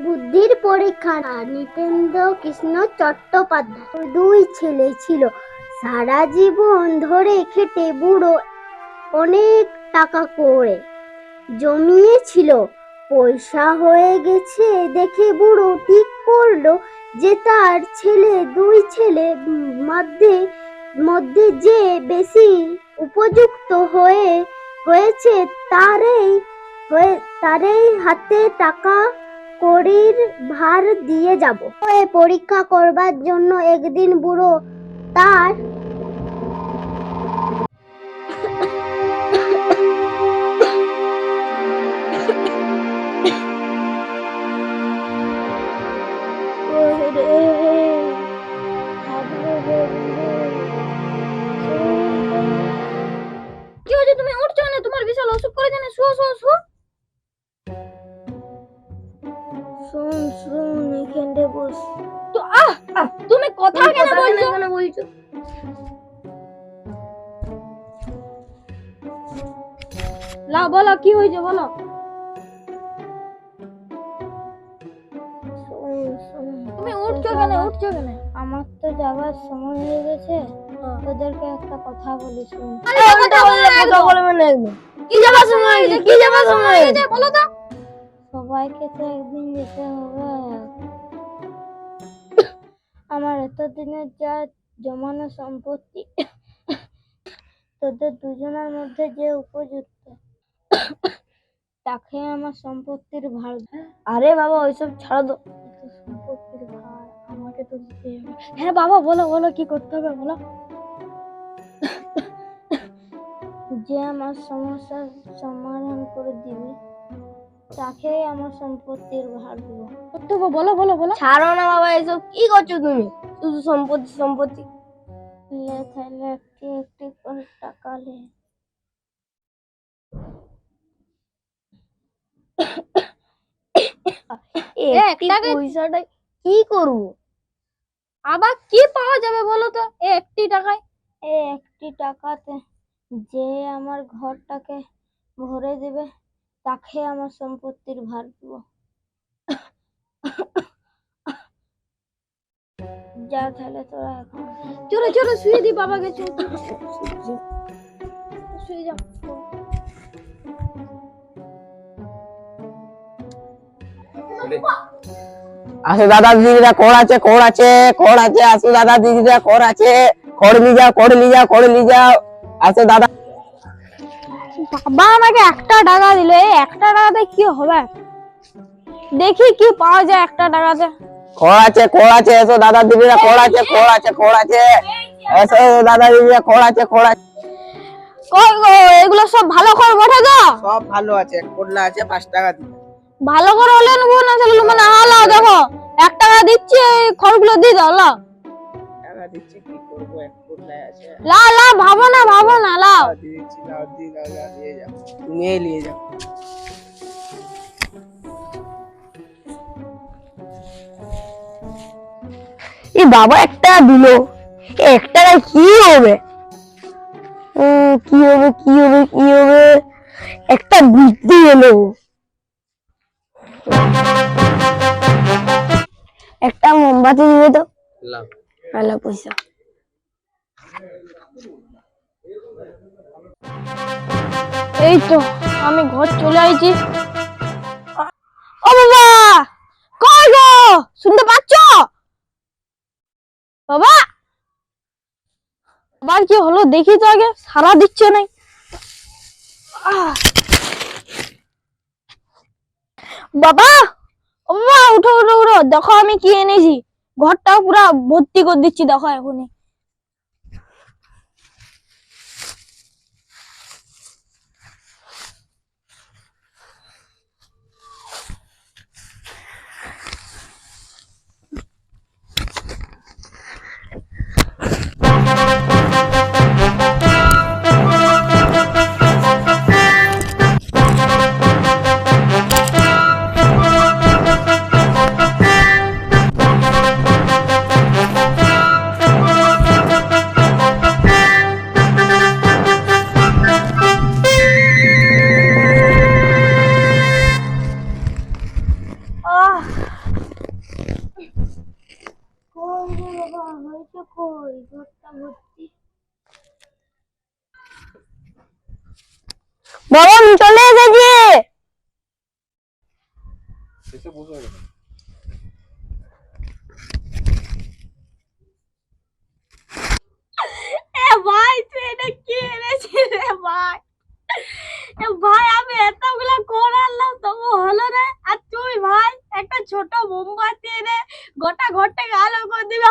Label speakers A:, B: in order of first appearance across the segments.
A: বুদ্ধির পরীক্ষা না। নীতেন্দ্র কৃষ্ণ চট্টোপাধ্যায় দুই ছেলে ছিল। সারা জীবন ধরে খেটে বুড়ো অনেক টাকা করে জমিয়েছিল। পয়সা হয়ে গেছে দেখে বুড়ো ঠিক করলো যে তার দুই ছেলে মধ্যে যে বেশি উপযুক্ত হয়েছে তারই হাতে টাকা কড়ির ভার দিয়ে যাব। পরীক্ষা করবার জন্য একদিন বুড়ো তার
B: কি হয়েছে? তুমি উঠছো না? তোমার বিশাল অসুখ করে জানে। শুও শুও শুও।
A: শুন এখানে বস।
B: তো তুমি কথা কেন বলছো? লা বলো কি হয়েছে বলো। তুমি উঠছো কেন?
A: আমার তো যাবার সময় হয়ে গেছে। তোদেরকে একটা কথা বলি, শুন।
B: কি যাবার সময় হয়েছে বলো তো।
A: সবাইকে তো একদিন যেতে হবে। আমার এতদিনের যা জমানো সম্পত্তি, তোদের দুজনের মধ্যে যে উপযুক্ত তাকে আমার সম্পত্তির ভার।
B: আরে বাবা ওইসব ছাড়ো তো।
A: সম্পত্তির ভার আমাকে তো দিতে হবে।
B: হ্যাঁ বাবা বলো কি করতে হবে বলো।
A: যে আমার সমস্যার সমাধান করে দিবি তাকে আমার সম্পত্তির ভার দিব।
B: বলো।
C: ছাড়ো না বাবা, এসব কি করছো তুমি? শুধু সম্পত্তি।
A: লে তাহলে একটি করে টাকা লে।
C: পয়সাটা কি করবো?
B: আবার কি পাওয়া যাবে বলো তো একটি টাকায়?
A: একটি টাকাতে যে আমার ঘরটাকে ভরে দেবে তাকে আমার সম্পত্তির ভার দিব। যা তাহলে তোরা এখন
B: চলো শুয়ে দি বাবাকে। শুয়ে যাও।
C: আসো দাদা দিদিরা, খড় আছে। আসো দাদা দিদিরা, খড় আছে। খড় নিয়ে যাও। আসো দাদা।
B: বাবা আমাকে 1 টাকা দিলে, 1 টাকাতে কি হবে? দেখি কি পাওয়া যায় 1 টাকাতে।
C: খড় আছে। এসো দাদা দিদিরা, খড় আছে। এসো দাদা দিদিরা, খড় আছে।
B: এগুলো সব ভালো করে বটে তো?
C: সব ভালো আছে। কোটলা আছে 5 টাকা দিবে।
B: ভালো করে হলে নেবো না তাহলে মানে হালাও। দেখো 1 টাকা দিচ্ছি, খড়গুলো দিয়ে দাও।
C: টাকা দিচ্ছি কি করবো? এক কোটলায় আছে।
B: লা ভাবো না লাও।
C: দিচ্ছি, নিয়ে যাও। তুমি নিয়ে যাও। এই বাবা 1 টাকা দিলো। 1 টাকায় কি হবে? কি হবে? একটা বুদ্ধি এলো। একটা মোমবাতি দিবে তো। ভালো পয়সা।
B: এই তো আমি ঘর চলে আইছি। ও বাবা, কই গো? শুনতে পাচ্ছ বাবা? আবার কি হলো দেখি তো আগে। সারা দিচ্ছে না। বাবা, ও বাবা উঠো। দেখো আমি কি এনেছি। ঘরটা পুরা ভর্তি করে দিচ্ছি, দেখো এখনই।
A: বাবা হয়েছে কই ঘরটা ভর্তি।
B: বাবা আমি চলে এসেছি। ভাই তুই এটা কি এনেছিস রে ভাই? ভাই আমি এতগুলো কোন আনলাম তবু হলো না, আর তুই ভাই একটা ছোট মোমবাতি এনে গোটা ঘরটাকে আলো করে দিবে।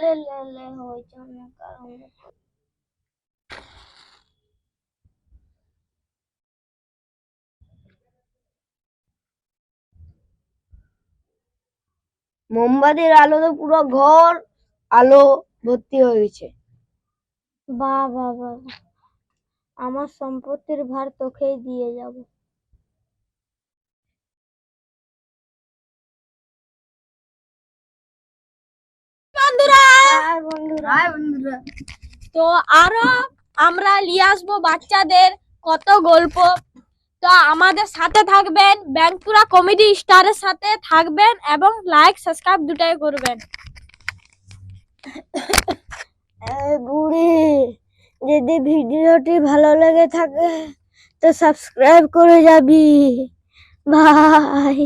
A: লে লে লে হয়েছে অনেক কারণ। মোমবাতির আলোতে পুরো ঘর আলো ভর্তি হয়ে গেছে। বাহ বাহ বাহ, আমার সম্পত্তির ভার তোকেই দিয়ে যাব।
B: বন্ধুরা
A: বন্ধুরা
B: তো আরো আমরা নিয়ে আসবো বাচ্চাদের কত গল্প। তো আমাদের সাথে থাকবেন, ব্যাংকুরা কমেডি স্টারের সাথে থাকবেন এবং লাইক সাবস্ক্রাইব দুটাই করবেন।
A: বুড়ি যদি ভিডিওটি ভালো লেগে থাকে তো সাবস্ক্রাইব করে যাবি। বাই।